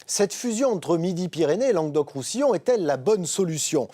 Cette fusion entre Midi-Pyrénées et Languedoc-Roussillon est-elle la bonne solution?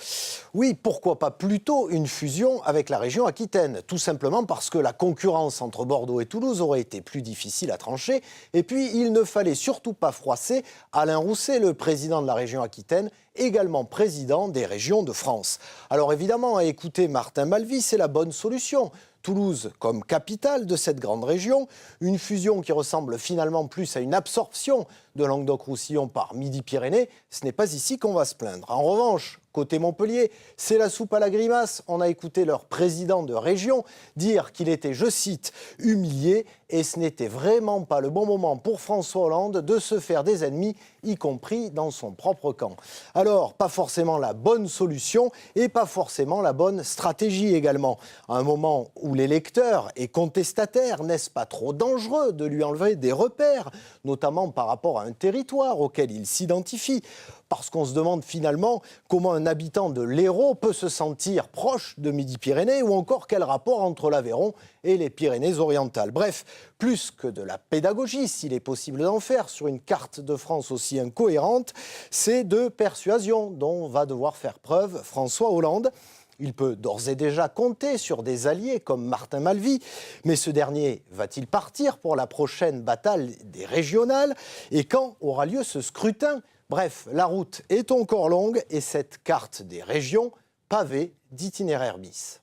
Oui, pourquoi pas plutôt une fusion avec la région Aquitaine? Tout simplement parce que la concurrence entre Bordeaux et Toulouse aurait été plus difficile à trancher. Et puis, il ne fallait surtout pas froisser Alain Rousset, le président de la région Aquitaine, également président des régions de France. Alors évidemment, à écouter Martin Malvy, c'est la bonne solution. Toulouse comme capitale de cette grande région, une fusion qui ressemble finalement plus à une absorption de Languedoc-Roussillon par Midi-Pyrénées, ce n'est pas ici qu'on va se plaindre. En revanche, côté Montpellier, c'est la soupe à la grimace. On a écouté leur président de région dire qu'il était, je cite, humilié, et ce n'était vraiment pas le bon moment pour François Hollande de se faire des ennemis, y compris dans son propre camp. Alors, pas forcément la bonne solution et pas forcément la bonne stratégie également. À un moment où l'électeur est contestataire, n'est-ce pas trop dangereux de lui enlever des repères, notamment par rapport à un territoire auquel il s'identifie? Parce qu'on se demande finalement comment un habitant de l'Hérault peut se sentir proche de Midi-Pyrénées ou encore quel rapport entre l'Aveyron et les Pyrénées-Orientales. Bref, plus que de la pédagogie, s'il est possible d'en faire sur une carte de France aussi incohérente, c'est de persuasion dont va devoir faire preuve François Hollande. Il peut d'ores et déjà compter sur des alliés comme Martin Malvy, mais ce dernier va-t-il partir pour la prochaine bataille des régionales? Et quand aura lieu ce scrutin? Bref, la route est encore longue et cette carte des régions pavée d'itinéraires bis.